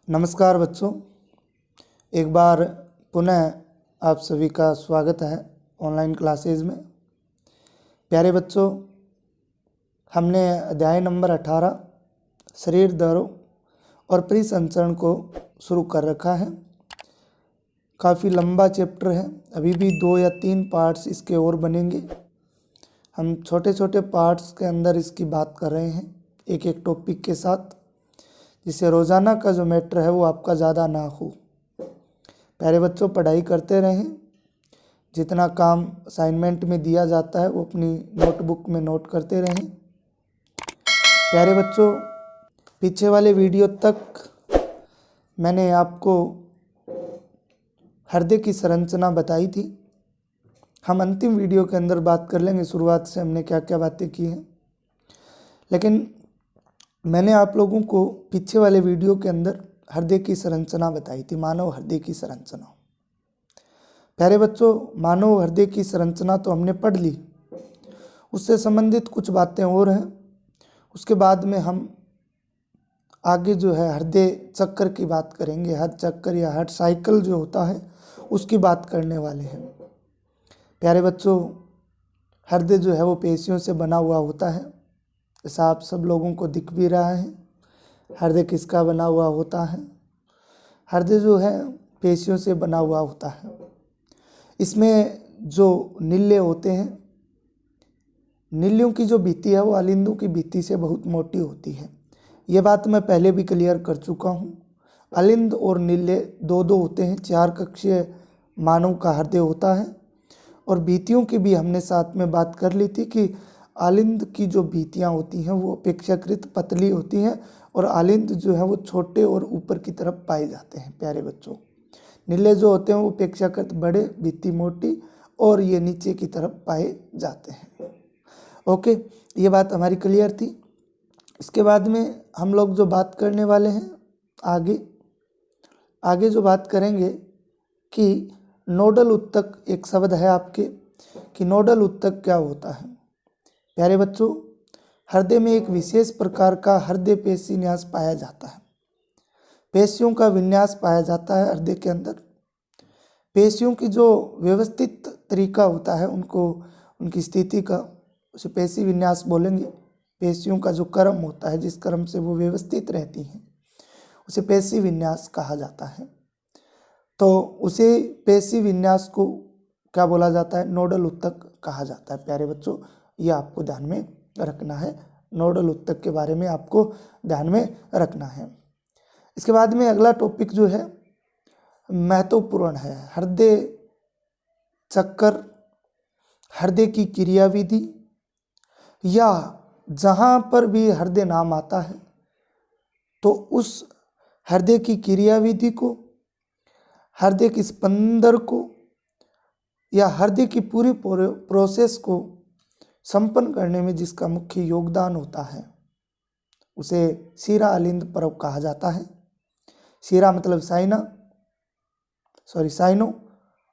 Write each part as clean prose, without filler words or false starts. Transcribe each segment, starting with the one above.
नमस्कार बच्चों, एक बार पुनः आप सभी का स्वागत है ऑनलाइन क्लासेस में। प्यारे बच्चों, हमने अध्याय नंबर 18 शरीर दरों और परिसंचरण को शुरू कर रखा है। काफ़ी लंबा चैप्टर है, अभी भी 2 या 3 पार्ट्स इसके और बनेंगे। हम छोटे छोटे पार्ट्स के अंदर इसकी बात कर रहे हैं, एक एक टॉपिक के साथ, जिससे रोज़ाना का जो मैटर है वो आपका ज़्यादा ना हो। प्यारे बच्चों, पढ़ाई करते रहें। जितना काम असाइनमेंट में दिया जाता है वो अपनी नोटबुक में नोट करते रहें। प्यारे बच्चों, पीछे वाले वीडियो तक मैंने आपको हृदय की संरचना बताई थी। हम अंतिम वीडियो के अंदर बात कर लेंगे शुरुआत से हमने क्या क्या बातें की हैं, लेकिन मैंने आप लोगों को पीछे वाले वीडियो के अंदर हृदय की संरचना बताई थी, मानव हृदय की संरचना। प्यारे बच्चों, मानव हृदय की संरचना तो हमने पढ़ ली, उससे संबंधित कुछ बातें और हैं। उसके बाद में हम आगे जो है हृदय चक्र की बात करेंगे। हार्ट चक्र या हार्ट साइकिल जो होता है उसकी बात करने वाले हैं। प्यारे बच्चों, हृदय जो है वो पेशियों से बना हुआ होता है, जैसा आप सब लोगों को दिख भी रहा है। हृदय किसका बना हुआ होता है? हृदय जो है पेशियों से बना हुआ होता है। इसमें जो नीले होते हैं, नीलियों की जो भित्ति है वो अलिंदों की भित्ति से बहुत मोटी होती है। ये बात मैं पहले भी क्लियर कर चुका हूँ। अलिंद और नीले दो दो होते हैं। 4 कक्षीय मानव का हृदय होता है। और भित्तियों की भी हमने साथ में बात कर ली थी कि आलिंद की जो भित्तियाँ होती हैं वो अपेक्षाकृत पतली होती हैं और आलिंद जो है वो छोटे और ऊपर की तरफ पाए जाते हैं। प्यारे बच्चों, नीले जो होते हैं वो अपेक्षाकृत बड़े, भित्ति मोटी, और ये नीचे की तरफ पाए जाते हैं। ओके, ये बात हमारी क्लियर थी। इसके बाद में हम लोग जो बात करने वाले हैं आगे जो बात करेंगे कि नोडल उत्तक एक शब्द है आपके, कि नोडल उत्तक क्या होता है। प्यारे बच्चों, हृदय में एक विशेष प्रकार का हृदय पेशी न्यास पाया जाता है। पेशियों का विन्यास पाया जाता है हृदय के अंदर। पेशियों की जो व्यवस्थित तरीका होता है उनको, उनकी स्थिति का, उसे पेशी विन्यास बोलेंगे। पेशियों का जो क्रम होता है, जिस क्रम से वो व्यवस्थित रहती हैं, उसे पेशी विन्यास कहा जाता है। तो उसे पेशी विन्यास को क्या बोला जाता है? नोडल उत्तक कहा जाता है। प्यारे बच्चों, ये आपको ध्यान में रखना है। नोडल उत्तक के बारे में आपको ध्यान में रखना है। इसके बाद में अगला टॉपिक जो है महत्वपूर्ण है, हृदय चक्र, हृदय की क्रियाविधि, या जहाँ पर भी हृदय नाम आता है तो उस हृदय की क्रियाविधि को, हृदय की स्पंदन को, या हृदय की पूरी प्रोसेस को संपन्न करने में जिसका मुख्य योगदान होता है उसे शिरा अलिंद पर्व कहा जाता है। शिरा मतलब साइनो,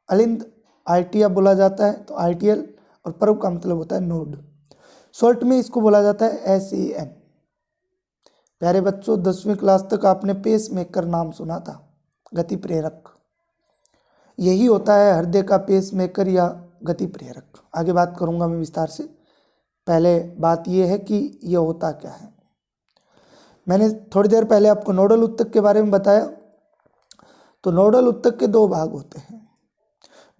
अलिंद आर्टिया बोला जाता है, तो आर्टियल, और पर्व का मतलब होता है नोड। शॉर्ट में इसको बोला जाता है SAN। प्यारे बच्चों, 10वीं क्लास तक आपने पेस मेकर नाम सुना था, गति प्रेरक। यही होता है हृदय का पेस मेकर या गति प्रेरक। आगे बात करूंगा मैं विस्तार से। पहले बात यह है कि यह होता क्या है। मैंने थोड़ी देर पहले आपको नोडल उत्तक के बारे में बताया। तो नोडल उत्तक के 2 भाग होते हैं।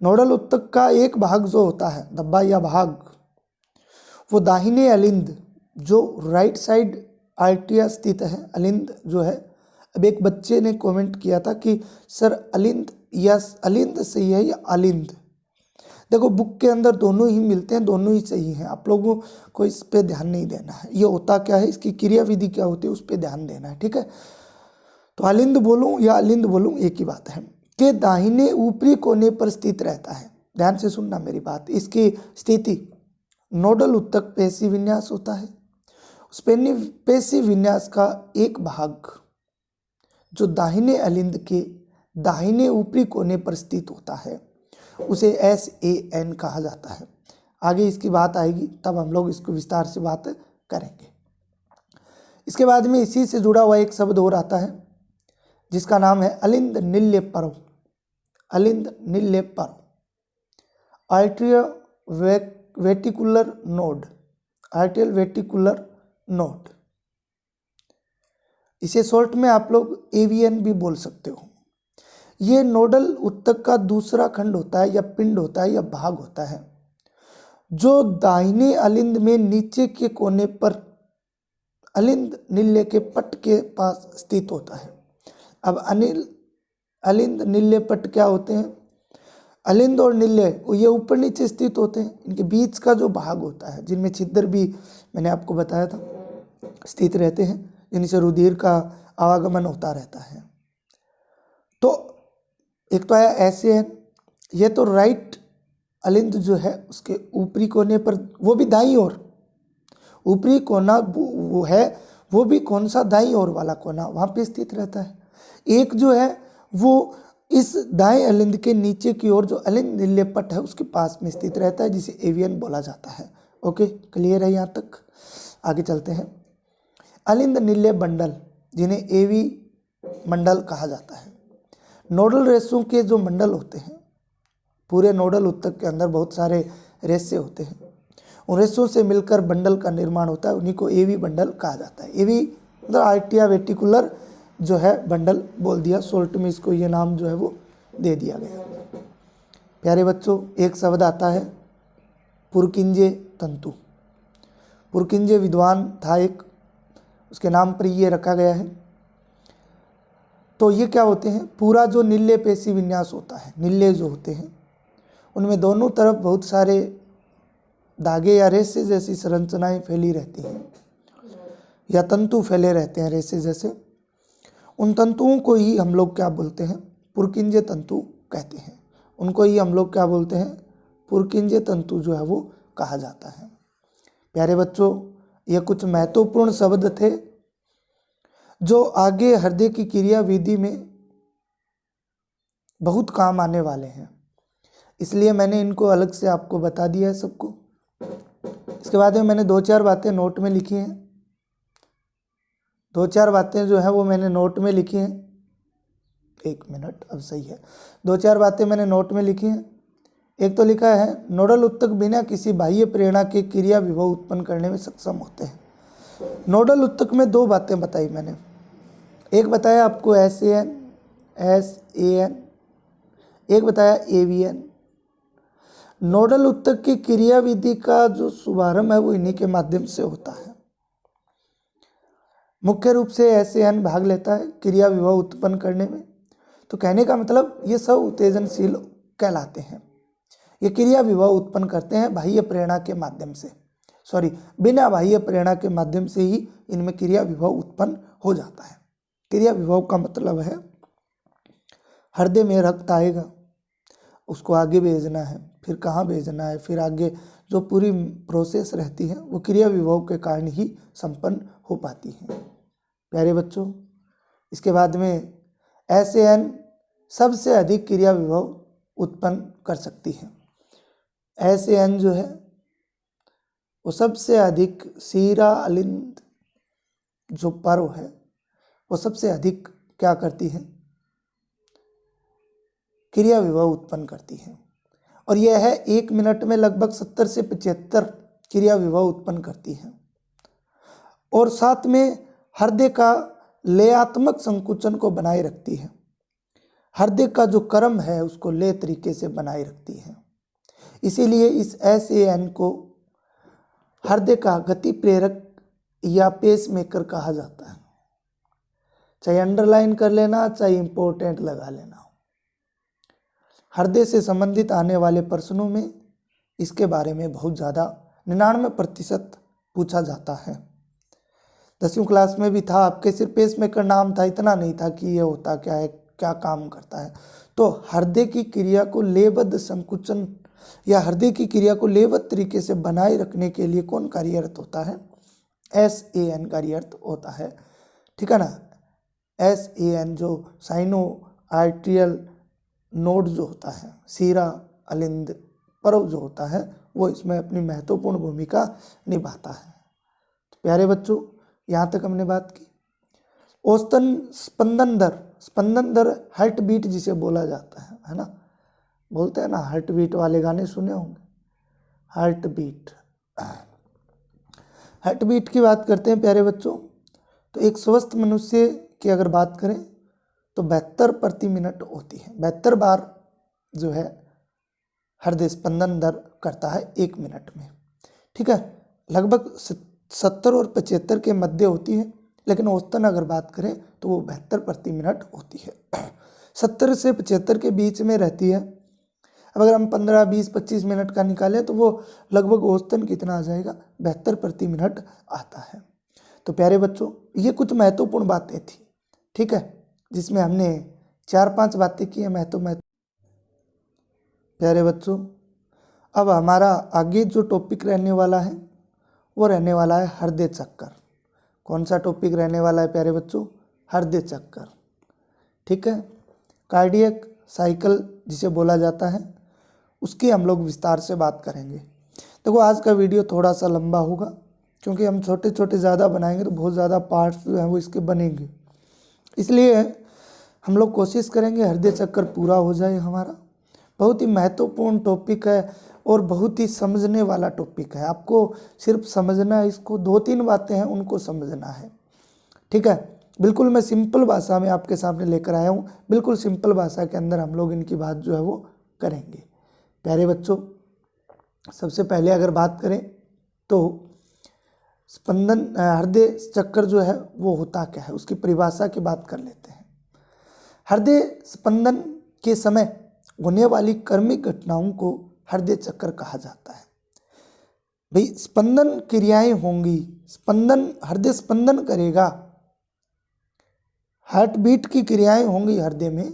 नोडल उत्तक का एक भाग जो होता है, धब्बा या भाग, वो दाहिने अलिंद जो राइट साइड आर्टिया स्थित है, अलिंद जो है। अब एक बच्चे ने कमेंट किया था कि सर अलिंद या अलिंद सही है या अलिंद? देखो, बुक के अंदर दोनों ही मिलते हैं, दोनों ही सही हैं। आप लोगों को इस पे ध्यान नहीं देना है। ये होता क्या है, इसकी क्रियाविधि क्या होती है, उस पे ध्यान देना है, ठीक है। तो अलिंद बोलूं या अलिंद बोलूं एक ही बात है कि दाहिने ऊपरी कोने पर स्थित रहता है। ध्यान से सुनना मेरी बात। इसकी स्थिति नोडल उत्तक पेशी विन्यास होता है। उस पेशी विन्यास का एक भाग जो दाहिने अलिंद के दाहिने ऊपरी कोने पर स्थित होता है उसे SAN कहा जाता है। आगे इसकी बात आएगी तब हम लोग इसको विस्तार से बात करेंगे। इसके बाद में इसी से जुड़ा हुआ एक शब्द और आता है जिसका नाम है अलिंद नील्य पर्व, अलिंद नील्य पर्व। आर्टियल वेटिकुलर नोड, आर्टियल वेटिकुलर नोड, इसे शॉर्ट में आप लोग AVN भी बोल सकते हो। ये नोडल उत्तक का दूसरा खंड होता है या पिंड होता है या भाग होता है जो दाहिने अलिंद में नीचे के कोने पर अलिंद नील्य के पट के पास स्थित होता है। अब अलिंद नील्य पट क्या होते हैं? अलिंद और नील्य ये ऊपर नीचे स्थित होते हैं। इनके बीच का जो भाग होता है, जिनमें छिद्र भी मैंने आपको बताया था स्थित रहते हैं, जिनसे रुधिर का आवागमन होता रहता है। तो एक तो आया SAN, ये तो राइट अलिंद जो है उसके ऊपरी कोने पर, वो भी दाईं ओर, ऊपरी कोना वो है, वो भी कौन सा? दाईं ओर वाला कोना, वहाँ पे स्थित रहता है। एक जो है वो इस दाएं अलिंद के नीचे की ओर जो अलिंद नील्य पट है उसके पास में स्थित रहता है, जिसे AVN बोला जाता है। ओके, क्लियर है यहाँ तक? आगे चलते हैं। अलिंद नील्य बंडल, जिन्हें AV मंडल कहा जाता है। नोडल रेशों के जो मंडल होते हैं, पूरे नोडल उत्तक के अंदर बहुत सारे रेशे होते हैं, उन रेशों से मिलकर बंडल का निर्माण होता है, उन्हीं को AV बंडल कहा जाता है। AV मतलब आर्टिया वेटिकुलर जो है बंडल बोल दिया, शॉर्ट में इसको ये नाम जो है वो दे दिया गया। प्यारे बच्चों, एक शब्द आता है पुरकिंजे तंतु। पुरकिंजे विद्वान था एक, उसके नाम पर ये रखा गया है। तो ये क्या होते हैं? पूरा जो नील्य पेशी विन्यास होता है, नील्य जो होते हैं उनमें दोनों तरफ बहुत सारे धागे या रेशे जैसी संरचनाएं फैली रहती हैं या तंतु फैले रहते हैं रेशे जैसे। उन तंतुओं को ही हम लोग क्या बोलते हैं? पुरकिंजे तंतु कहते हैं। उनको ही हम लोग क्या बोलते हैं? पुरकिंजे तंतु जो है वो कहा जाता है। प्यारे बच्चों, ये कुछ महत्वपूर्ण शब्द थे जो आगे हृदय की क्रिया विधि में बहुत काम आने वाले हैं, इसलिए मैंने इनको अलग से आपको बता दिया है सबको। इसके बाद में मैंने 2-4 बातें नोट में लिखी हैं, 2-4 बातें जो है वो मैंने नोट में लिखी हैं। एक मिनट, अब सही है। 2-4 बातें मैंने नोट में लिखी हैं। एक तो लिखा है नोडल उत्तक बिना किसी बाह्य प्रेरणा के क्रिया विभव उत्पन्न करने में सक्षम होते हैं। नोडल उत्तक में 2 बातें बताई मैंने। एक बताया आपको SAN, एक बताया AVN। नोडल उत्तक की क्रिया विधि का जो शुभारंभ है वो इन्हीं के माध्यम से होता है। मुख्य रूप से SAN भाग लेता है क्रिया विभव उत्पन्न करने में। तो कहने का मतलब ये सब उत्तेजनशील कहलाते हैं। ये क्रिया विभव उत्पन्न करते हैं बाह्य प्रेरणा के माध्यम से, बिना बाह्य प्रेरणा के माध्यम से ही इनमें क्रिया विभव उत्पन्न हो जाता है। क्रिया विभव का मतलब है हृदय में रक्त आएगा, उसको आगे भेजना है, फिर कहाँ भेजना है, फिर आगे जो पूरी प्रोसेस रहती है वो क्रिया विभव के कारण ही संपन्न हो पाती है। प्यारे बच्चों, इसके बाद में SAN सबसे अधिक क्रिया विभव उत्पन्न कर सकती है। SAN जो है वो सबसे अधिक सीरा अलिंद जो पर्व है वो सबसे अधिक क्या करती है? क्रिया विभव उत्पन्न करती है। और यह है 1 मिनट में लगभग 70 से 75 क्रिया विभव उत्पन्न करती है। और साथ में हृदय का लयात्मक संकुचन को बनाए रखती है। हृदय का जो क्रम है उसको लय तरीके से बनाए रखती है। इसीलिए इस SAN को हृदय का गति प्रेरक या पेस मेकर कहा जाता है। चाहे अंडरलाइन कर लेना, चाहे इंपॉर्टेंट लगा लेना। हृदय से संबंधित आने वाले प्रश्नों में इसके बारे में बहुत ज़्यादा 99% पूछा जाता है। 10वीं क्लास में भी था, आपके सिर्फ पेस मेकर नाम था, इतना नहीं था कि ये होता क्या है, क्या काम करता है। तो हृदय की क्रिया को लयबद्ध संकुचन या हृदय की क्रिया को लयबद्ध तरीके से बनाए रखने के लिए कौन कार्यरत होता है? SAN कार्यरत होता है। ठीक है ना? SAN जो साइनो आर्टियल नोड जो होता है, सीरा अलिंद पर्व जो होता है, वो इसमें अपनी महत्वपूर्ण भूमिका निभाता है। तो प्यारे बच्चों, यहाँ तक हमने बात की। औसतन स्पंदन दर स्पंदन दर हार्ट बीट जिसे बोला जाता है ना, बोलते हैं ना हार्ट बीट वाले गाने सुने होंगे, हार्ट बीट। हार्ट बीट की बात करते हैं प्यारे बच्चों, तो एक स्वस्थ मनुष्य की अगर बात करें तो 72 प्रति मिनट होती है। 72 बार जो है हृदय स्पंदन दर करता है 1 मिनट में, ठीक है। लगभग 70 और 75 के मध्य होती है, लेकिन औसतन अगर बात करें तो वो 72 प्रति मिनट होती है। 70 से 75 के बीच में रहती है। अब अगर हम 15, 20, 25 मिनट का निकालें तो वो लगभग औसतन कितना आ जाएगा, 72 प्रति मिनट आता है। तो प्यारे बच्चों, ये कुछ महत्वपूर्ण बातें थी, ठीक है, जिसमें हमने 4-5 बातें की है महत्व। प्यारे बच्चों, अब हमारा आगे जो टॉपिक रहने वाला है वो रहने वाला है हृदय चक्कर। कौन सा टॉपिक रहने वाला है प्यारे बच्चों? हृदय चक्कर, ठीक है। कार्डियक साइकिल जिसे बोला जाता है, उसकी हम लोग विस्तार से बात करेंगे। देखो, आज का वीडियो थोड़ा सा लंबा होगा, क्योंकि हम छोटे छोटे ज़्यादा बनाएंगे तो बहुत ज़्यादा पार्ट्स जो हैं वो इसके बनेंगे, इसलिए हम लोग कोशिश करेंगे हृदय चक्कर पूरा हो जाए हमारा। बहुत ही महत्वपूर्ण टॉपिक है और बहुत ही समझने वाला टॉपिक है। आपको सिर्फ समझना है, इसको 2-3 बातें हैं उनको समझना है, ठीक है। बिल्कुल मैं सिंपल भाषा में आपके सामने लेकर आया हूँ, बिल्कुल सिंपल भाषा के अंदर हम लोग इनकी बात जो है वो करेंगे। प्यारे बच्चों, सबसे पहले अगर बात करें तो स्पंदन हृदय चक्कर जो है वो होता क्या है, उसकी परिभाषा की बात कर लेते हैं। हृदय स्पंदन के समय होने वाली कर्मिक घटनाओं को हृदय चक्कर कहा जाता है। भाई, स्पंदन क्रियाएं होंगी, स्पंदन, हृदय स्पंदन करेगा, हार्ट बीट की क्रियाएं होंगी हृदय में,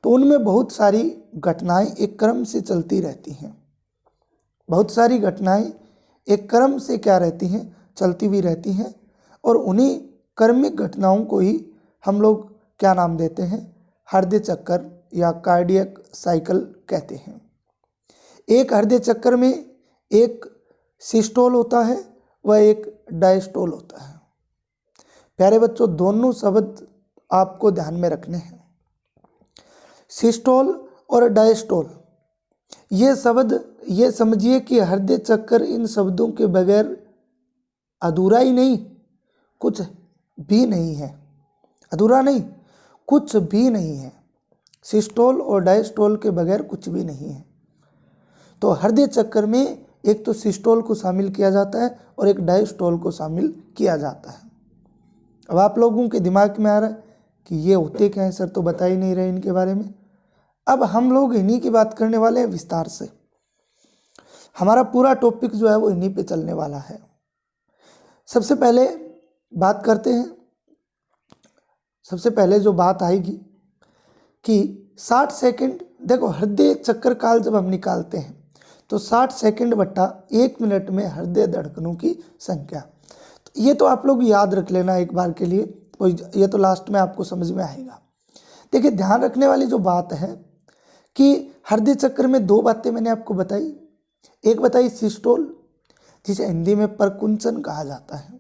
तो उनमें बहुत सारी घटनाएं एक क्रम से चलती रहती हैं। बहुत सारी घटनाएं एक क्रम से क्या रहती हैं, चलती हुई रहती हैं, और उन्हीं कर्मिक घटनाओं को ही हम लोग क्या नाम देते हैं, हृदय चक्कर या कार्डियक साइकिल कहते हैं। एक हृदय चक्कर में एक सिस्टोल होता है व एक डायस्टोल होता है। प्यारे बच्चों, दोनों शब्द आपको ध्यान में रखने हैं। सिस्टोल और डायस्टोल, ये शब्द, ये समझिए कि हृदय चक्कर इन शब्दों के बगैर अधूरा ही नहीं, कुछ भी नहीं है। अधूरा नहीं, कुछ भी नहीं है। सिस्टोल और डायस्टोल के बगैर कुछ भी नहीं है। तो हृदय चक्कर में एक तो सिस्टोल को शामिल किया जाता है और एक डायस्टोल को शामिल किया जाता है। अब आप लोगों के दिमाग में आ रहा है कि ये होते क्या हैं सर, तो बता ही नहीं रहे इनके बारे में। अब हम लोग इन्हीं की बात करने वाले हैं विस्तार से। हमारा पूरा टॉपिक जो है वो इन्हीं पे चलने वाला है। सबसे पहले बात करते हैं, सबसे पहले जो बात आएगी कि 60 सेकंड, देखो हृदय चक्कर काल जब हम निकालते हैं तो 60 सेकंड बट्टा 1 मिनट में हृदय धड़कनों की संख्या। तो ये तो आप लोग याद रख लेना एक बार के लिए, तो ये तो लास्ट में आपको समझ में आएगा। देखिए, ध्यान रखने वाली जो बात है कि हृदय चक्कर में 2 बातें मैंने आपको बताई। एक बताई सिस्टोल, जिसे हिंदी में परकुंचन कहा जाता है।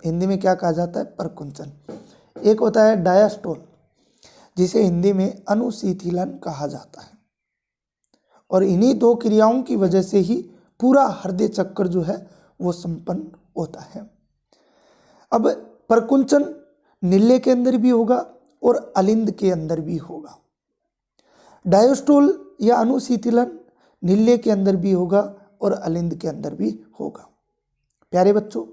हिंदी में क्या कहा जाता है? परकुंचन। एक होता है डायस्टोल, जिसे हिंदी में अनुशीतलन कहा जाता है। और इन्हीं 2 क्रियाओं की वजह से ही पूरा हृदय चक्कर जो है वो संपन्न होता है। अब परकुंचन नीले के अंदर भी होगा और अलिंद के अंदर भी होगा। डायस्टोल या अनुशीतलन नीले के अंदर भी होगा और अलिंद के अंदर भी होगा। प्यारे बच्चों,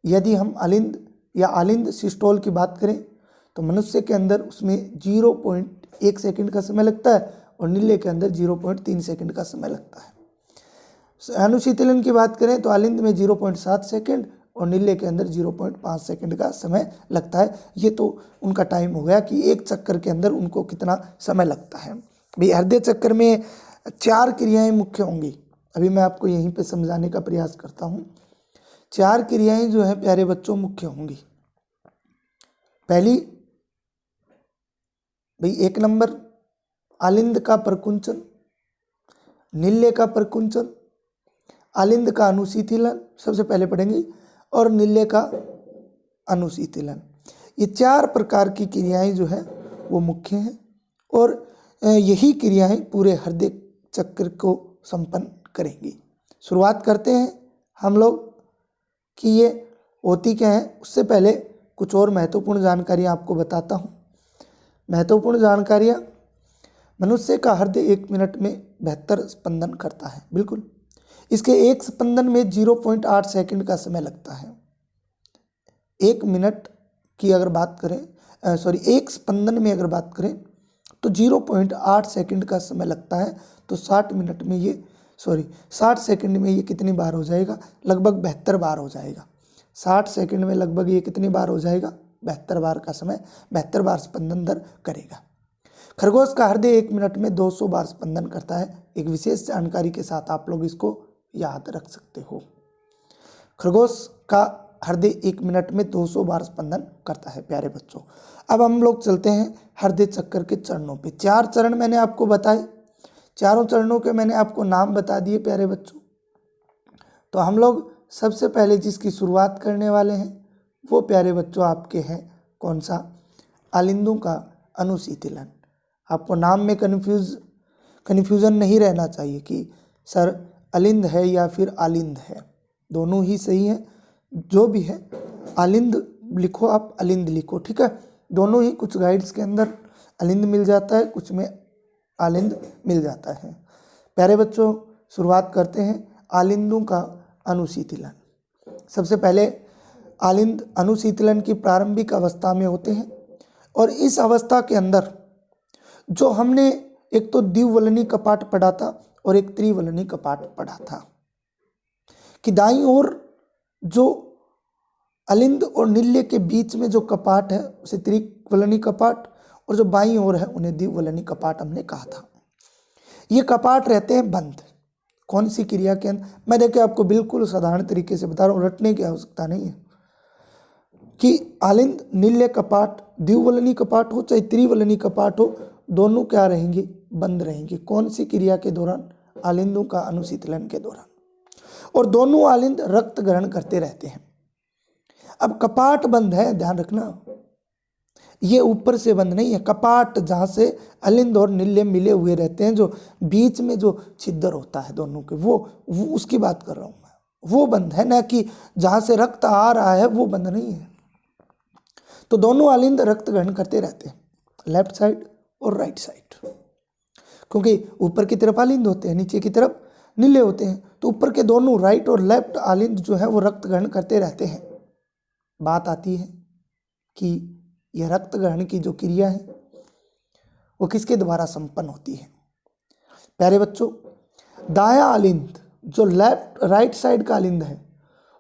यदि हम अलिंद या अलिंद सिस्टोल की बात करें तो मनुष्य के अंदर उसमें 0.1 सेकंड का समय लगता है और नीले के अंदर 0.3 सेकंड का समय लगता है। अनुशीतलन की बात करें तो अलिंद में 0.7 सेकंड और नीले के अंदर 0.5 सेकंड का समय लगता है। ये तो उनका टाइम हो गया कि एक चक्कर के अंदर उनको कितना समय लगता है। भाई, हृदय चक्कर में 4 क्रियाएं मुख्य होंगी। अभी मैं आपको यहीं पे समझाने का प्रयास करता हूँ। 4 क्रियाएं जो है प्यारे बच्चों मुख्य होंगी। पहली, भाई 1 नंबर अलिंद का परकुंचन, नीले का परकुंचन, अलिंद का अनुशीतलन सबसे पहले पढ़ेंगे और नीले का अनुशीतलन। ये 4 प्रकार की क्रियाएं जो है वो मुख्य हैं और यही क्रियाएं पूरे हृदय चक्र को संपन्न करेंगी। शुरुआत करते हैं हम लोग कि ये होती क्या है। उससे पहले कुछ और महत्वपूर्ण जानकारियाँ आपको बताता हूँ। महत्वपूर्ण जानकारियाँ, मनुष्य का हृदय 1 मिनट में 72 स्पंदन करता है। बिल्कुल, इसके एक स्पंदन में 0.8 सेकंड का समय लगता है। 1 मिनट की अगर बात करें, एक स्पंदन में अगर बात करें तो 0.8 सेकंड का समय लगता है। तो 60 सेकंड में ये कितनी बार हो जाएगा? लगभग 72 बार हो जाएगा। 60 सेकंड में लगभग ये कितनी बार हो जाएगा? 72 बार का समय, 72 बार स्पंदन दर करेगा। खरगोश का हृदय 1 मिनट में 200 बार स्पंदन करता है। एक विशेष जानकारी के साथ आप लोग इसको याद रख सकते हो। खरगोश का हृदय 1 मिनट में 200 बार स्पंदन करता है। प्यारे बच्चों, अब हम लोग चलते हैं हृदय चक्र के चरणों पे। 4 चरण मैंने आपको बताए, चारों चरणों के मैंने आपको नाम बता दिए प्यारे बच्चों। तो हम लोग सबसे पहले जिसकी शुरुआत करने वाले हैं वो प्यारे बच्चों आपके हैं कौन सा? आलिंदों का अनुशीतलन। आपको नाम में कन्फ्यूज़न नहीं रहना चाहिए कि सर अलिंद है या फिर आलिंद है, दोनों ही सही है। जो भी है आलिंद लिखो, आप अलिंद लिखो, ठीक है। दोनों ही, कुछ गाइड्स के अंदर अलिंद मिल जाता है, कुछ में आलिंद मिल जाता है। प्यारे बच्चों, शुरुआत करते हैं आलिंदों का अनुशीतलन। सबसे पहले आलिंद अनुशीतलन की प्रारंभिक अवस्था में होते हैं और इस अवस्था के अंदर जो हमने एक तो द्विवलनी कपाट पढ़ा था और एक त्रिवलनी कपाट पढ़ा था कि दाईं ओर जो अलिंद और नील्य के बीच में जो कपाट है उसे त्रिवलनी कपाट, और जो बाईं ओर है उन्हें द्विवलनी कपाट हमने कहा था। ये कपाट रहते हैं बंद। कौन सी क्रिया के अंदर? मैं देखिए आपको बिल्कुल साधारण तरीके से बता रहा हूँ, रटने की आवश्यकता नहीं है कि आलिंद नील्य कपाट, द्विवलनी कपाट हो चाहे त्रिवलनी कपाट हो, दोनों क्या रहेंगे? बंद रहेंगे। कौन सी क्रिया के दौरान? आलिंदों का अनुशीतलन के दौरान। और दोनों आलिंद रक्त ग्रहण करते रहते हैं। अब कपाट बंद है, ध्यान रखना, ये ऊपर से बंद नहीं है। कपाट जहाँ से अलिंद और नील्य मिले हुए रहते हैं, जो बीच में जो छिद्र होता है दोनों के, वो उसकी बात कर रहा हूँ मैं, वो बंद है, ना कि जहाँ से रक्त आ रहा है वो बंद नहीं है। तो दोनों आलिंद रक्त ग्रहण करते रहते हैं, लेफ्ट साइड और राइट साइड, क्योंकि ऊपर की तरफ आलिंद होते हैं, नीचे की तरफ नीले होते हैं। तो ऊपर के दोनों राइट और लेफ्ट आलिंद जो है वो रक्त ग्रहण करते रहते हैं। बात आती है कि यह रक्त ग्रहण की जो क्रिया है वो किसके द्वारा संपन्न होती है? प्यारे बच्चों, दायां आलिंद जो राइट साइड का आलिंद है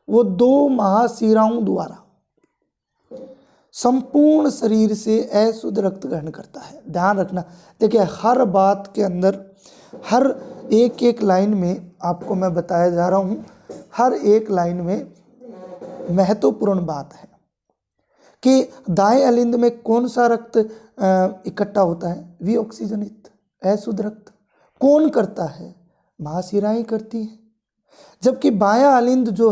वो 2 महाशिराओं द्वारा संपूर्ण शरीर से अशुद्ध रक्त ग्रहण करता है। ध्यान रखना, देखिए हर बात के अंदर, हर एक लाइन में आपको मैं बताया जा रहा हूँ, हर एक लाइन में महत्वपूर्ण बात है कि दाएं अलिंद में कौन सा रक्त इकट्ठा होता है? विऑक्सीजनित अशुद्ध रक्त। कौन करता है? महाशिराएं करती है। जबकि बायां अलिंद जो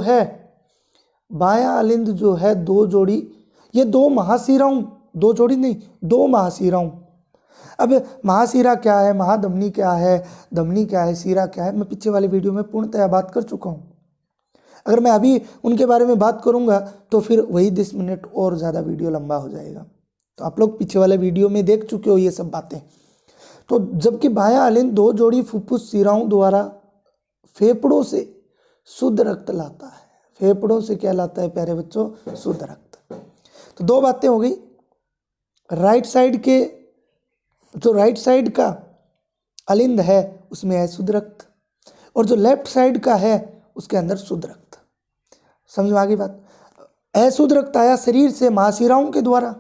है 2 जोड़ी, ये 2 महाशिराओं, 2 जोड़ी नहीं, 2 महाशिराओं। अब महाशिरा क्या है, महाधमनी क्या है, धमनी क्या है, शिरा क्या है, मैं पीछे वाले वीडियो में पूर्णतः बात कर चुका हूँ। अगर मैं अभी उनके बारे में बात करूँगा तो फिर वही 10 मिनट और ज़्यादा वीडियो लंबा हो जाएगा। तो आप लोग पीछे वाले वीडियो में देख चुके हो ये सब बातें। तो जबकि बायां अलिंद 2 जोड़ी फुफ्फुस शिराओं द्वारा फेफड़ों से शुद्ध रक्त लाता है। फेफड़ों से क्या लाता है प्यारे बच्चों? शुद्ध रक्त। तो 2 बातें हो गई। राइट साइड का अलिंद है उसमें है शुद्ध रक्त, और जो लेफ्ट साइड का है उसके अंदर शुद्ध रक्त। समझ में आ गई बात? अशुद्ध रक्त आया शरीर से महाशिराओं के द्वारा,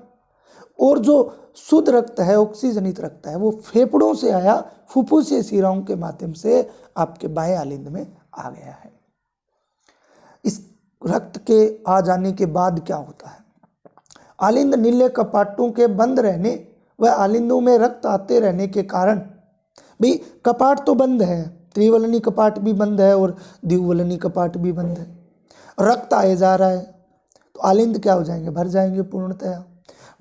और जो शुद्ध रक्त है, ऑक्सीजनित रक्त है, वो फेफड़ों से आया, फुफ्फुस शिराओं के माध्यम से आपके बाएं आलिंद में आ गया है। इस रक्त के आ जाने के बाद क्या होता है? आलिंद नीले कपाटों के बंद रहने व आलिंदों में रक्त आते रहने के कारण, भाई कपाट तो बंद है, त्रिवलनी कपाट भी बंद है और द्विवलनी कपाट भी बंद है, रक्त आए जा रहा है, तो आलिंद क्या हो जाएंगे? भर जाएंगे पूर्णतया।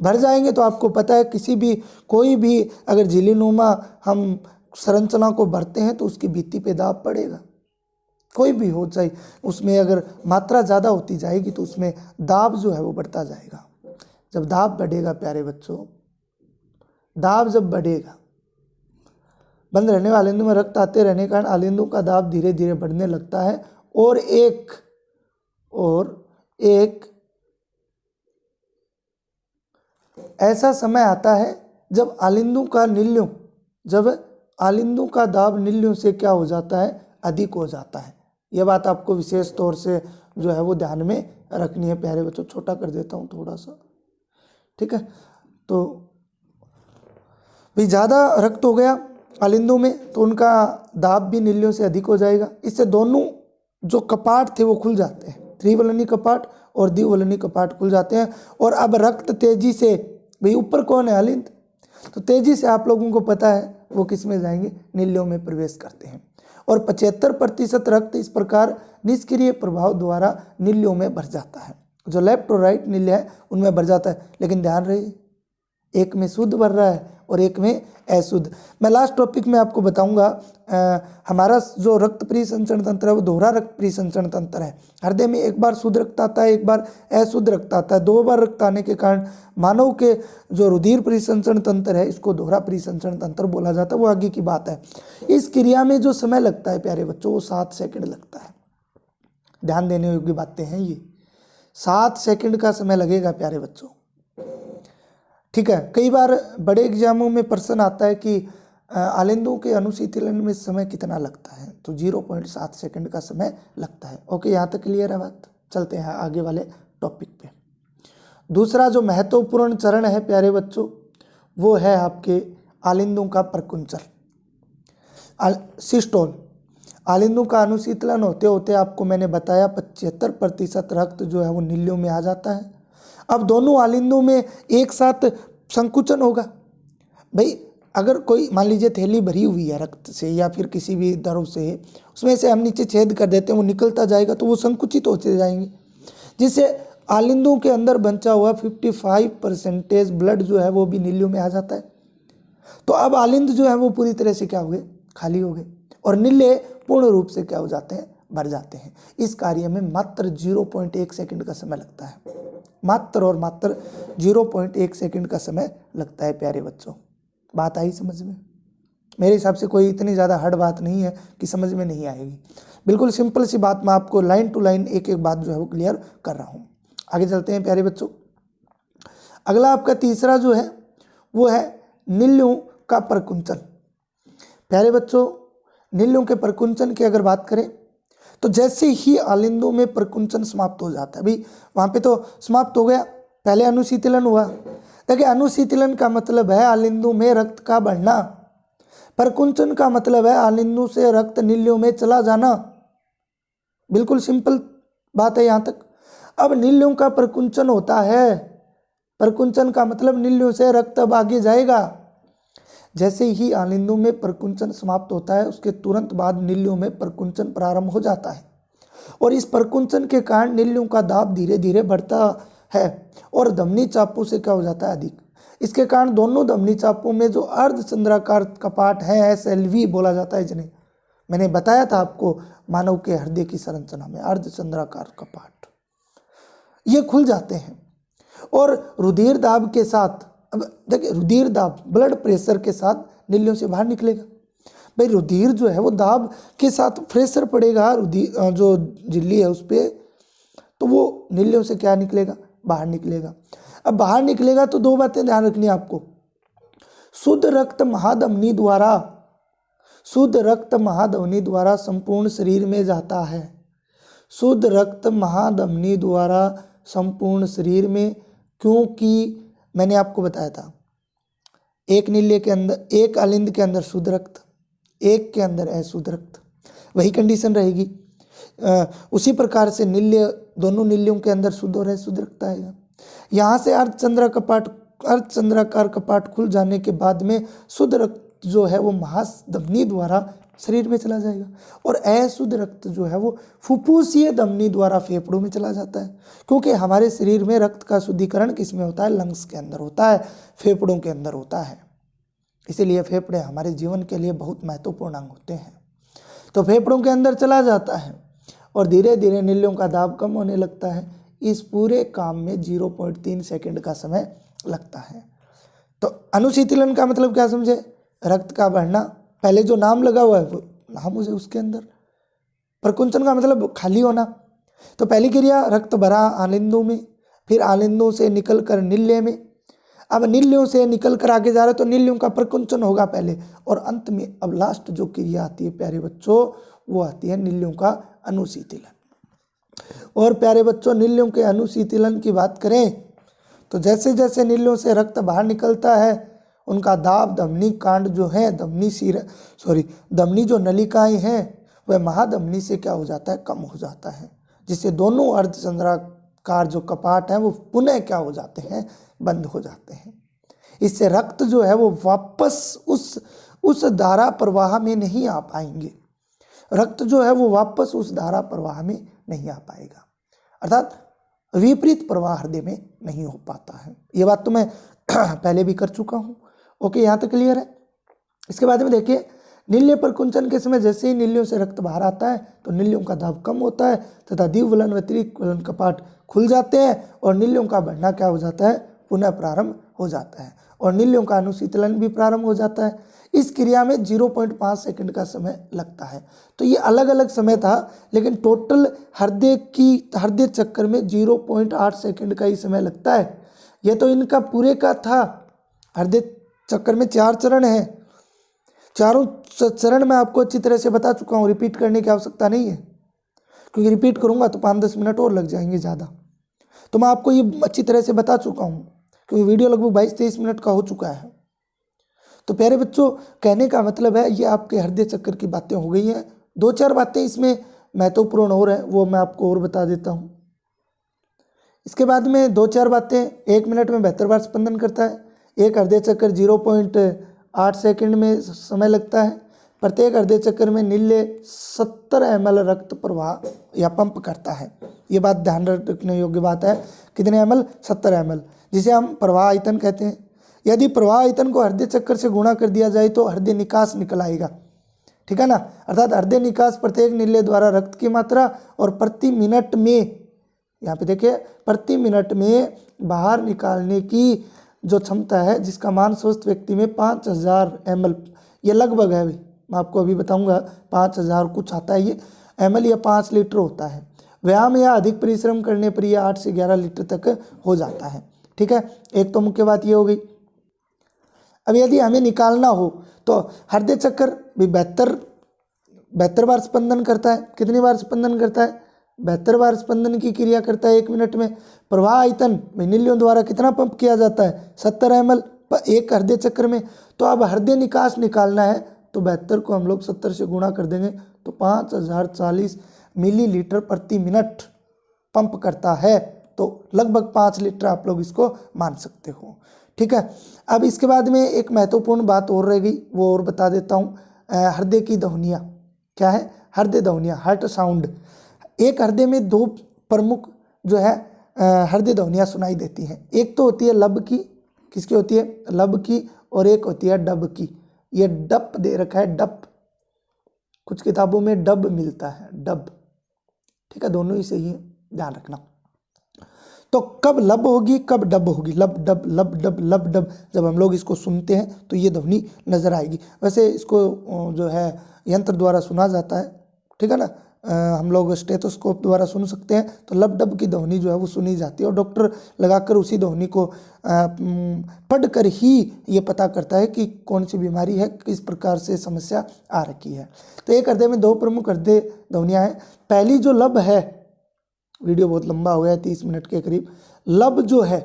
भर जाएंगे तो आपको पता है किसी भी कोई भी अगर झिल्लीनुमा हम संरचना को भरते हैं तो उसकी भित्ति पे दाब पड़ेगा, कोई भी हो चाहे उसमें अगर मात्रा ज़्यादा होती जाएगी तो उसमें दाब जो है वो बढ़ता जाएगा। जब दाब बढ़ेगा प्यारे बच्चों, दाब जब बढ़ेगा, बंद रहने वाले आलिंदु में रक्त आते रहने के कारण आलिंदु का दाब धीरे धीरे बढ़ने लगता है और एक ऐसा समय आता है जब आलिंदु का दाब नील्यों से क्या हो जाता है, अधिक हो जाता है। यह बात आपको विशेष तौर से जो है वो ध्यान में रखनी है प्यारे बच्चों। छोटा कर देता हूँ थोड़ा सा, ठीक है। तो भी ज़्यादा रक्त हो गया आलिंदु में तो उनका दाब भी नील्यों से अधिक हो जाएगा। इससे दोनों जो कपाट थे वो खुल जाते हैं, त्रिवलनी कपाट और द्विवलनी कपाट खुल जाते हैं। और अब रक्त तेजी से, भाई ऊपर कौन है, आलिंद, तो तेजी से आप लोगों को पता है वो किस में जाएंगे, नील्यों में प्रवेश करते हैं। और 75% रक्त इस प्रकार निष्क्रिय प्रभाव द्वारा नील्यों में भर जाता है। जो लेफ्ट और राइट नील्य है उनमें भर जाता है, लेकिन ध्यान रहे एक में शुद्ध भर रहा है और एक में अशुद्ध। मैं लास्ट टॉपिक में आपको बताऊंगा, हमारा जो रक्त परिसंचरण तंत्र है वो दोहरा रक्त परिसंचरण तंत्र है। हृदय में एक बार शुद्ध रक्त आता है, एक बार अशुद्ध रक्त आता है। 2 बार रक्त आने के कारण मानव के जो रुधिर परिसंचरण तंत्र है इसको दोहरा परिसंचरण तंत्र बोला जाता है, वो आगे की बात है। इस क्रिया में जो समय लगता है प्यारे बच्चों वो 7 सेकंड लगता है। ध्यान देने योग्य बातें हैं ये, 7 सेकंड का समय लगेगा प्यारे बच्चों, ठीक है। कई बार बड़े एग्जामों में प्रश्न आता है कि आलिंदों के अनुशीतलन में समय कितना लगता है, तो 0.7 सेकंड का समय लगता है। ओके, यहाँ तक क्लियर है बात। चलते हैं आगे वाले टॉपिक पे। दूसरा जो महत्वपूर्ण चरण है प्यारे बच्चों वो है आपके आलिंदों का प्रकुंचन, सिस्टोल। आलिंदों का अनुशीतलन होते होते आपको मैंने बताया 75% रक्त जो है वो नील्यों में आ जाता है। अब दोनों आलिंदों में एक साथ संकुचन होगा। भाई अगर कोई मान लीजिए थैली भरी हुई है रक्त से या फिर किसी भी द्रव से, उसमें से हम नीचे छेद कर देते हैं, वो निकलता जाएगा तो वो संकुचित होते जाएंगे, जिससे आलिंदों के अंदर बचा हुआ 55% ब्लड जो है वो भी नील्यों में आ जाता है। तो अब आलिंद जो है वो पूरी तरह से क्या हो गए, खाली हो गए, और नील्य पूर्ण रूप से क्या हो जाते हैं, भर जाते हैं। इस कार्य में मात्र 0.1 सेकंड का समय लगता है, मात्र और मात्र 0.1 सेकंड का समय लगता है प्यारे बच्चों। बात आई समझ में? मेरे हिसाब से कोई इतनी ज़्यादा हार्ड बात नहीं है कि समझ में नहीं आएगी। बिल्कुल सिंपल सी बात, मैं आपको लाइन टू लाइन एक एक बात जो है वो क्लियर कर रहा हूँ। आगे चलते हैं प्यारे बच्चों। अगला आपका तीसरा जो है वो है नील्यों का प्रकुंचन। प्यारे बच्चों, नील्यों के प्रकुंचन की अगर बात करें तो जैसे ही आलिंदों में प्रकुंचन समाप्त हो जाता है, भाई वहाँ पे तो समाप्त हो गया, पहले अनुशीतलन हुआ। देखिए अनुशीतलन का मतलब है आलिंदों में रक्त का बढ़ना, प्रकुंचन का मतलब है आलिंदों से रक्त नील्यों में चला जाना। बिल्कुल सिंपल बात है यहाँ तक। अब नील्यों का प्रकुंचन होता है, प्रकुंचन का मतलब नील्यों से रक्त अब आगे जाएगा। जैसे ही आलिंदों में प्रकुंचन समाप्त होता है उसके तुरंत बाद नील्यों में प्रकुंचन प्रारंभ हो जाता है, और इस प्रकुंचन के कारण नील्यों का दाब धीरे धीरे बढ़ता है और धमनी चापों से क्या हो जाता है, अधिक। इसके कारण दोनों धमनी चापों में जो अर्धचंद्राकार कपाट है, SLV बोला जाता है जिन्हें, मैंने बताया था आपको मानव के हृदय की संरचना में अर्धचंद्राकार कपाट, ये खुल जाते हैं। और रुधिर दाब के साथ, अब देखिए रुधिर दाब ब्लड प्रेशर के साथ नील्यों से बाहर निकलेगा। भाई रुधिर जो है वो दाब के साथ प्रेशर पड़ेगा रुधिर जो झिल्ली है उस पर, तो वो नील्यों से क्या निकलेगा, बाहर निकलेगा। अब बाहर निकलेगा तो 2 बातें ध्यान रखनी है आपको। शुद्ध रक्त महाधमनी द्वारा, शुद्ध रक्त महाधमनी द्वारा संपूर्ण शरीर में जाता है, शुद्ध रक्त महाधमनी द्वारा संपूर्ण शरीर में, क्योंकि मैंने आपको बताया था एक नील्य के अंदर, एक आलिंद के अंदर शुद्ध रक्त, एक के अंदर अशुद्ध रक्त, वही कंडीशन रहेगी। उसी प्रकार से नील्य, दोनों नील्यों के अंदर शुद्ध और अशुद्ध रक्त आएगा। यहाँ से अर्धचंद्राकार कपाट खुल जाने के बाद में शुद्ध रक्त जो है वो महाधमनी द्वारा शरीर में चला जाएगा। और अशुद्ध रक्त जो है वो फुफ्फुसीय धमनी द्वारा फेफड़ों में चला जाता है, क्योंकि हमारे शरीर में रक्त का शुद्धिकरण किस में होता है? लंग्स के अंदर होता है, फेफड़ों के अंदर होता है। इसीलिए फेफड़े हमारे जीवन के लिए बहुत महत्वपूर्ण अंग होते हैं। तो फेफड़ों के अंदर चला जाता है और धीरे धीरे नीलियों का दाब कम होने लगता है। इस पूरे काम में 0.3 सेकंड का समय लगता है। तो अनुशीतलन का मतलब क्या समझे? रक्त का बढ़ना। पहले जो नाम लगा हुआ है वो नाम मुझे उसके अंदर। प्रकुंचन का मतलब खाली होना। तो पहली क्रिया रक्त भरा आलिंदों में, फिर आलिंदों से निकल कर नील्य में। अब नील्यों से निकल कर आगे जा रहा है तो नील्यों का प्रकुंचन होगा पहले, और अंत में अब लास्ट जो क्रिया आती है प्यारे बच्चों, वो आती है नील्यों का अनुशीतलन। और प्यारे बच्चों, नील्यों के अनुशीतलन की बात करें तो जैसे जैसे नील्यों से रक्त बाहर निकलता है उनका दाब धमनी कांड जो है, धमनी जो नलिकाएं हैं वह महाधमनी से क्या हो जाता है? कम हो जाता है, जिससे दोनों अर्धचंद्राकार जो कपाट हैं वो पुनः क्या हो जाते हैं? बंद हो जाते हैं। इससे रक्त जो है वो वापस उस धारा प्रवाह में नहीं आ पाएंगे। रक्त जो है वो वापस उस धारा प्रवाह में नहीं आ पाएगा, अर्थात विपरीत प्रवाह हृदय में नहीं हो पाता है। ये बात तो मैं पहले भी कर चुका हूँ। ओके, यहाँ तक क्लियर है। इसके बाद में देखिए, नील्य प्रकुंचन के समय जैसे ही नील्यों से रक्त बाहर आता है तो नील्यों का दाब कम होता है तथा द्विवलन व त्रिवलन कपाट खुल जाते हैं और नील्यों का बढ़ना क्या हो जाता है? पुनः प्रारंभ हो जाता है और नील्यों का अनुशीतलन भी प्रारंभ हो जाता है। इस क्रिया में 0.5 सेकंड का समय लगता है। तो ये अलग अलग समय था, लेकिन टोटल हृदय चक्कर में 0.8 सेकंड का ही समय लगता है। ये तो इनका पूरे का था। हृदय चक्कर में 4 चरण हैं। चारों चरण मैं आपको अच्छी तरह से बता चुका हूँ, रिपीट करने की आवश्यकता नहीं है, क्योंकि रिपीट करूँगा तो 5-10 मिनट और लग जाएंगे ज़्यादा। तो मैं आपको ये अच्छी तरह से बता चुका हूँ, क्योंकि वीडियो लगभग 22-23 मिनट का हो चुका है। तो प्यारे बच्चों, कहने का मतलब है ये आपके हृदय चक्कर की बातें हो गई हैं। 2-4 बातें इसमें महत्वपूर्ण और हैं, वो मैं आपको और बता देता हूँ। इसके बाद में 2-4 बातें, 1 मिनट में 72 बार स्पंदन करता है। एक हृदय चक्कर 0.8 सेकंड में समय लगता है। प्रत्येक हृदय चक्कर में नील्य 70 ml रक्त प्रवाह या पंप करता है। ये बात ध्यान रखने योग्य बात है। कितने ml? 70 ml, जिसे हम प्रवाह आयतन कहते हैं। यदि प्रवाह आयतन को हृदय चक्कर से गुणा कर दिया जाए तो हृदय निकास निकल आएगा, ठीक है ना। अर्थात हृदय निकास प्रत्येक नील्य द्वारा रक्त की मात्रा और प्रति मिनट में, यहाँ पे देखिए, प्रति मिनट में बाहर निकालने की जो क्षमता है, जिसका मान स्वस्थ व्यक्ति में 5000 ml, ये लगभग है, मैं आपको अभी बताऊंगा, 5000 कुछ आता है ये ml या 5 लीटर होता है। व्यायाम या अधिक परिश्रम करने पर यह 8 से 11 लीटर तक हो जाता है, ठीक है। एक तो मुख्य बात ये हो गई। अब यदि हमें निकालना हो तो हृदय चक्कर भी 72 बार स्पंदन करता है। कितनी बार स्पंदन करता है? 72 बार स्पंदन की क्रिया करता है 1 मिनट में। प्रवाह आयतन नील्यों द्वारा कितना पंप किया जाता है? 70 ml एक हृदय चक्र में। तो अब हृदय निकास निकालना है तो 72 को हम लोग 70 से गुणा कर देंगे तो 5040 मिलीलीटर प्रति मिनट पंप करता है। तो लगभग 5 लीटर आप लोग इसको मान सकते हो, ठीक है। अब इसके बाद में एक महत्वपूर्ण बात और रह गई, वो और बता देता हूँ। हृदय की ध्वनियाँ क्या है? हृदय ध्वनियाँ, हार्ट साउंड। एक हृदय में 2 प्रमुख जो है हृदय ध्वनियाँ सुनाई देती हैं। एक तो होती है लब की, किसकी होती है? लब की। और एक होती है डब की। ये डप दे रखा है, डप, कुछ किताबों में डब मिलता है, डब, ठीक है। दोनों ही सही है, ध्यान रखना। तो कब लब होगी, कब डब होगी? लब डब, लब डब, लब डब, जब हम लोग इसको सुनते हैं तो ये ध्वनि नजर आएगी। वैसे इसको जो है यंत्र द्वारा सुना जाता है, ठीक है ना। हम लोग स्टेथोस्कोप द्वारा सुन सकते हैं, तो लब डब की ध्वनि जो है वो सुनी जाती है और डॉक्टर लगाकर उसी ध्वनि को पढ़कर ही ये पता करता है कि कौन सी बीमारी है, किस प्रकार से समस्या आ रखी है। तो एक हृदय में 2 प्रमुख हृदय ध्वनियाँ हैं। पहली जो लब है, वीडियो बहुत लंबा हो गया, 30 मिनट के करीब। लब जो है,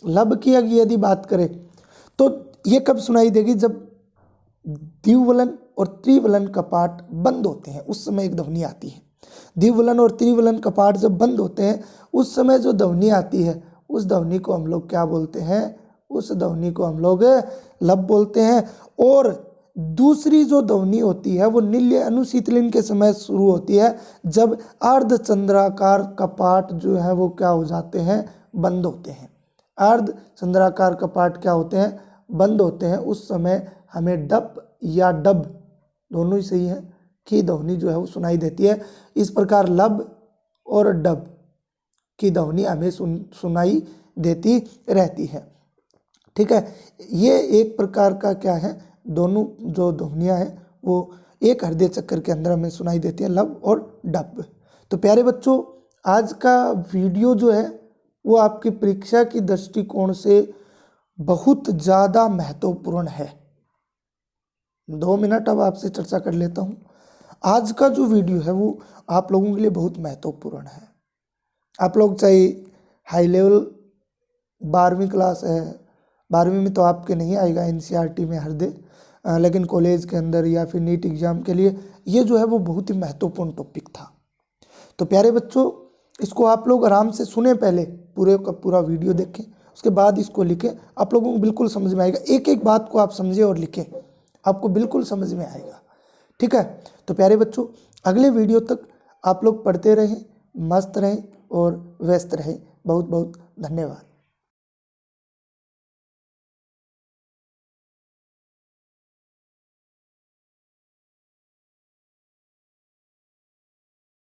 लब की यदि बात करें तो ये कब सुनाई देगी? जब द्विवलन और त्रिवलन कपाट बंद होते हैं, उस समय एक ध्वनि आती है। द्विवलन और त्रिवलन कपाट जब बंद होते हैं उस समय जो ध्वनि आती है, उस ध्वनि को हम लोग क्या बोलते हैं? उस ध्वनि को हम लोग लब बोलते हैं। और दूसरी जो ध्वनि होती है वो नील्य अनुशीतलन के समय शुरू होती है, जब अर्धचंद्राकार कपाट जो है वो क्या हो जाते हैं, बंद होते हैं। अर्धचंद्राकार कपाट क्या होते हैं, बंद होते हैं। उस समय हमें डप या डब, दोनों ही सही है, की ध्वनि जो है वो सुनाई देती है। इस प्रकार लब और डब की ध्वनि हमें सुनाई देती रहती है। ठीक है, ये एक प्रकार का क्या है, दोनों जो ध्वनियाँ हैं वो एक हृदय चक्र के अंदर हमें सुनाई देती है, लब और डब। तो प्यारे बच्चों, आज का वीडियो जो है वो आपकी परीक्षा की दृष्टिकोण से बहुत ज़्यादा महत्वपूर्ण है। 2 मिनट अब आपसे चर्चा कर लेता हूँ। आज का जो वीडियो है वो आप लोगों के लिए बहुत महत्वपूर्ण है। आप लोग चाहे हाई लेवल 12वीं क्लास है, 12वीं में तो आपके नहीं आएगा एनसीईआरटी में हृदय, लेकिन कॉलेज के अंदर या फिर नीट एग्ज़ाम के लिए ये जो है वो बहुत ही महत्वपूर्ण टॉपिक था। तो प्यारे बच्चों, इसको आप लोग आराम से सुने, पहले पूरे का पूरा वीडियो देखें, उसके बाद इसको लिखें। आप लोगों को बिल्कुल समझ में आएगा, एक एक बात को आप समझें और लिखें, आपको बिल्कुल समझ में आएगा। ठीक है, तो प्यारे बच्चों, अगले वीडियो तक आप लोग पढ़ते रहें, मस्त रहें और व्यस्त रहें। बहुत बहुत धन्यवाद।